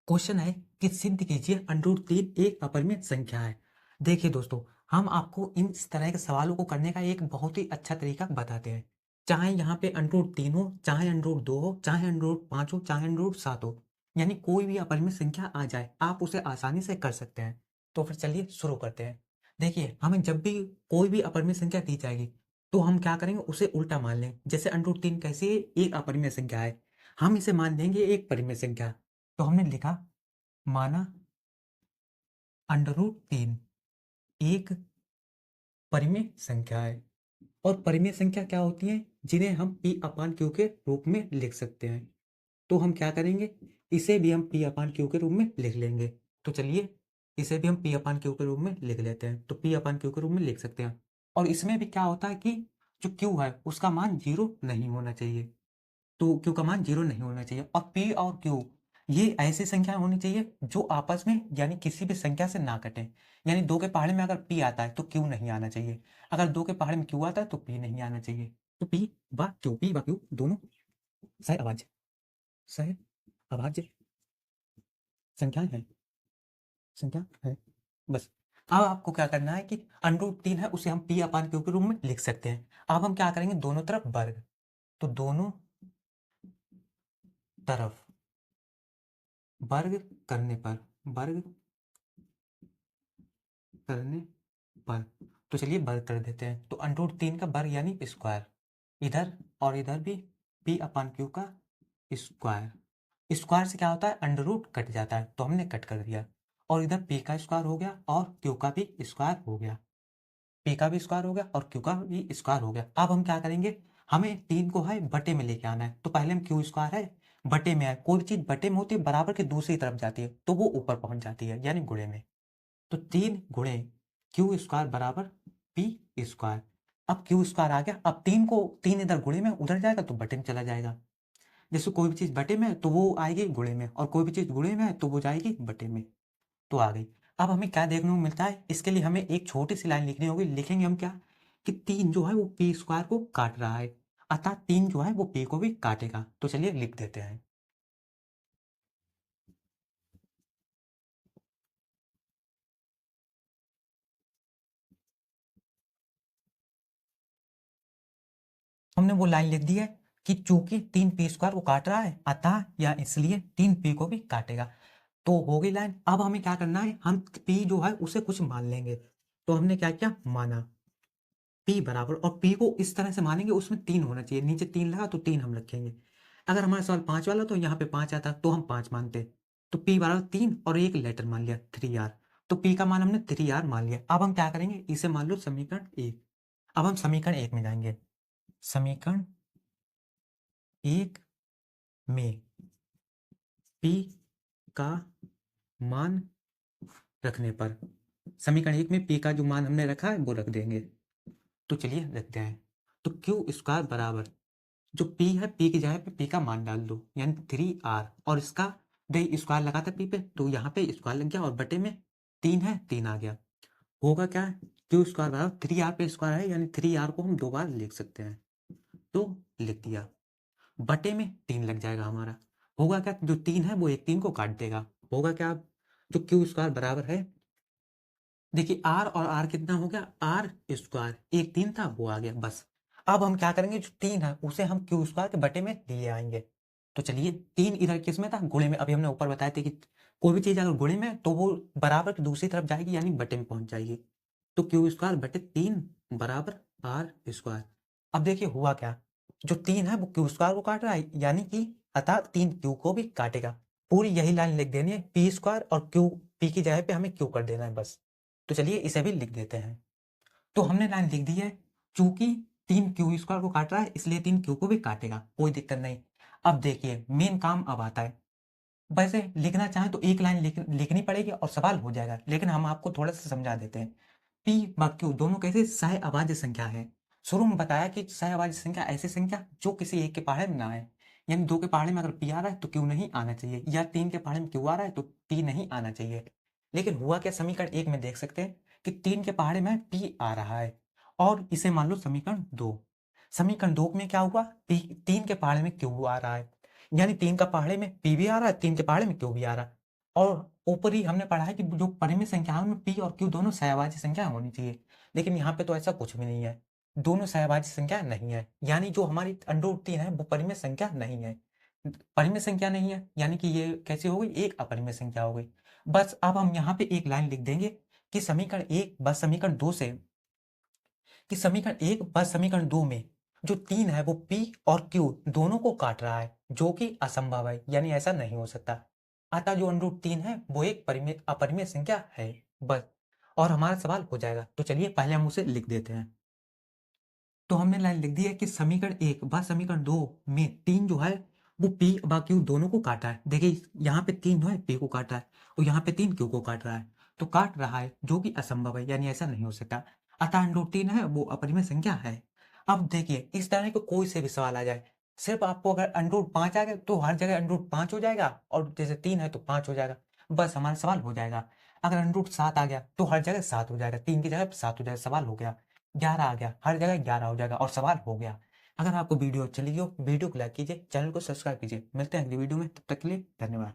Question है कि सिद्ध कीजिए √3 एक अपरिमेय संख्या है। देखिए दोस्तों, हम आपको इस तरह के सवालों को करने का एक बहुत ही अच्छा तरीका बताते हैं। चाहे यहाँ पे √3 हो, चाहे √2 हो, चाहे √5 हो, चाहे √7 हो, यानी कोई भी अपरिमेय संख्या आ जाए आप उसे आसानी से कर सकते हैं। तो फिर चलिए शुरू करते हैं। देखिए, हमें जब भी कोई भी अपरिमेय संख्या दी जाएगी तो हम क्या करेंगे, उसे उल्टा मान लें। जैसे √3 कैसे एक अपरिमेय संख्या है, हम इसे मान लेंगे एक परिमेय संख्या। तो हमने लिखा, माना √3 एक परिमेय संख्या है। और परिमेय संख्या क्या होती है, जिन्हें हम पी अपान क्यू के रूप में लिख सकते हैं। तो हम क्या करेंगे, इसे भी हम पी अपान क्यू के रूप में लिख लेंगे। तो चलिए, इसे भी हम पी अपान क्यू के रूप में लिख लेते हैं। तो पी अपान क्यू के रूप में लिख सकते हैं। और इसमें भी क्या होता है कि जो क्यू है उसका मान 0 नहीं होना चाहिए। तो क्यू का मान 0 नहीं होना चाहिए। और पी और क्यू ये ऐसी संख्या होनी चाहिए जो आपस में यानी किसी भी संख्या से ना कटे। यानी 2 के पहाड़े में अगर पी आता है तो क्यू नहीं आना चाहिए। अगर 2 के पहाड़े में क्यू आता है तो पी नहीं आना चाहिए। तो पी व क्यू दोनों सह अभाज्य सह अभाज्य संख्या है। बस। अब आपको क्या करना है कि √3 है उसे हम पी अपान क्यू के रूप में लिख सकते हैं। अब हम क्या करेंगे, दोनों तरफ वर्ग। तो दोनों तरफ वर्ग करने पर वर्ग करने पर तो चलिए वर्ग कर देते हैं। तो √3 का वर्ग यानी स्क्वायर, इधर और इधर भी पी अपान क्यू का स्क्वायर। स्क्वायर से क्या होता है, अंडर रूट कट जाता है, तो हमने कट कर दिया। और इधर पी का स्क्वायर हो गया और क्यू का भी स्क्वायर हो गया। पी का भी स्क्वायर हो गया और क्यू का भी स्क्वायर हो गया। अब हम क्या करेंगे, हमें 3 को है बटे में लेके आना है। तो पहले हम क्यू स्क्वायर है बटे में है, कोई भी चीज बटे में होती है बराबर के दूसरी तरफ जाती है तो वो ऊपर पहुंच जाती है, यानी गुणे में। तो 3 गुणे क्यू स्क्वायर बराबर पी स्क्वायर। अब क्यू स्क्वायर आ गया। अब 3 को 3 इधर गुणे में उधर जाएगा तो बटे में चला जाएगा। जैसे कोई भी चीज बटे में है तो वो आएगी गुणे में, और कोई भी चीज गुणे में है तो वो जाएगी बटे में। तो आ गई। अब हमें क्या देखने को मिलता है, इसके लिए हमें एक छोटी सी लाइन लिखनी होगी। लिखेंगे हम क्या, कि 3 जो है वो पी स्क्वायर को काट रहा है, अतः 3 जो है वो पी को भी काटेगा। तो चलिए लिख देते हैं। हमने वो लाइन लिख दी है कि चूंकि 3 पी स्क्वायर को काट रहा है अतः या इसलिए 3 पी को भी काटेगा। तो हो गई लाइन। अब हमें क्या करना है, हम पी जो है उसे कुछ मान लेंगे। तो हमने क्या किया, माना पी बराबर, और पी को इस तरह से मानेंगे उसमें 3 होना चाहिए। नीचे 3 लगा तो 3 हम रखेंगे। अगर हमारा सवाल 5 वाला तो यहाँ पे 5 आता तो हम 5 मानते। तो पी बराबर 3 और एक लेटर मान लिया 3r। तो पी का मान हमने 3r मान लिया। अब हम क्या करेंगे, इसे मान लो समीकरण 1। अब हम समीकरण 1 में जाएंगे। समीकरण 1 में पी का मान रखने पर, समीकरण 1 में पी का जो मान हमने रखा है वो रख देंगे। तो चलिए रखते हैं। तो क्यू स्क्वायर बराबर, जो पी है पी की जगह पे पी का मान डाल दो, यानी 3r, और इसका दे स्क्वायर लगा था पी पे तो यहाँ पे स्क्वायर लग गया और बटे में 3 है 3 आ गया। होगा क्या, क्यू स्क्वायर बराबर 3r पे स्क्वायर है, यानी 3r को हम 2 बार लिख सकते हैं। तो लिख दिया, बटे में 3 लग जाएगा हमारा। होगा क्या, जो 3 है वो एक 3 को काट देगा। होगा क्या, जो क्यू स्क्वायर बराबर है, देखिए आर और आर कितना हो गया, आर स्क्वायर, एक 3 था वो आ गया बस। अब हम क्या करेंगे, जो 3 है उसे हम क्यू स्क्वायर के बटे में लिए आएंगे। तो चलिए 3 इधर किस में था, गुणे में। अभी हमने ऊपर बताया था कि कोई भी चीज अगर गुणे में है तो वो बराबर की दूसरी तरफ जाएगी, यानी बटे में पहुंच जाएगी। तो क्यू स्क्वायर बटे 3 बराबर आर स्क्वायर। अब देखिए हुआ क्या, जो 3 है वो क्यू स्क्वायर को काट रहा है, यानी कि अतः 3 क्यू को भी काटेगा। पूरी यही लाइन लिख देनी है, पी स्क्वायर और क्यू, पी की जगह पे हमें क्यू कर देना है बस। तो चलिए इसे भी लिख देते हैं। तो हमने लाइन लिख दी है, चूंकि 3 क्यू स्क्वायर को काट रहा है इसलिए 3 क्यू को भी काटेगा, कोई दिक्कत नहीं। अब देखिए मेन काम अब आता है। वैसे लिखना चाहें तो एक लाइन लिखनी पड़ेगी और सवाल हो जाएगा, लेकिन हम आपको थोड़ा सा समझा देते हैं। पी व क्यू दोनों कैसे सह अभाज्य संख्या है। शुरू में बताया कि सह अभाज्य संख्या ऐसी संख्या जो किसी एक के पहाड़े में ना आए। यानी 2 के पहाड़े में अगर पी आ रहा है तो क्यू नहीं आना चाहिए, या 3 के पहाड़े में क्यू आ रहा है तो पी नहीं आना चाहिए। लेकिन हुआ क्या, समीकरण 1 में देख सकते हैं कि 3 के पहाड़े में पी आ रहा है, और इसे मान लो समीकरण 2। समीकरण 2 में क्या हुआ, पी 3 के पहाड़े में क्यू आ रहा है, यानी 3 का पहाड़े में पी भी आ रहा है, 3 के पहाड़े में क्यू भी आ रहा है। और ऊपर ही हमने पढ़ा है कि जो परिमेय संख्याओं में पी और क्यू दोनों सहभाज्य संख्या होनी चाहिए, लेकिन यहाँ पे तो ऐसा कुछ भी नहीं है, दोनों सहभाज्य संख्या नहीं है, यानी जो हमारी √3 है वो परिमेय संख्या नहीं है। परिमेय संख्या नहीं है यानी कि ये कैसे हो गई, एक अपरिमेय संख्या हो गई। बस अब हम यहाँ पे एक लाइन लिख देंगे कि समीकरण 1 व समीकरण 2 से, कि समीकरण 1 व समीकरण 2 में जो 3 है वो P और Q दोनों को काट रहा है, जो कि असंभव है, यानी ऐसा नहीं हो सकता। अतः जो √3 है वो एक परिमेय अपरिमेय संख्या है, बस। और हमारा सवाल हो जाएगा। तो चलिए पहले हम उसे लिख देते हैं। तो हमने लाइन लिख दी है कि समीकरण 1 व समीकरण 2 में 3 जो है वो P व Q दोनों को काटा है। देखिए यहाँ पे 3 जो है P को काटा है और यहाँ पे 3 Q को काट रहा है, तो काट रहा है जो कि असंभव है, यानी ऐसा नहीं हो सकता। अतः √3 है वो अपरिमेय संख्या है। अब देखिए इस तरह के कोई से भी सवाल आ जाए, सिर्फ आपको अगर √5 आ गया तो हर जगह √5 हो जाएगा, और जैसे 3 है तो 5 हो जाएगा, बस हमारा सवाल हो जाएगा। अगर √7 आ गया तो हर जगह 7 हो जाएगा, 3 की जगह 7 हो जाएगा, सवाल हो गया। 11 आ गया, हर जगह 11 हो जाएगा और सवाल हो गया। अगर आपको वीडियो अच्छी लगी हो, वीडियो को लाइक कीजिए, चैनल को सब्सक्राइब कीजिए। मिलते हैं अगली वीडियो में, तब तक के लिए धन्यवाद।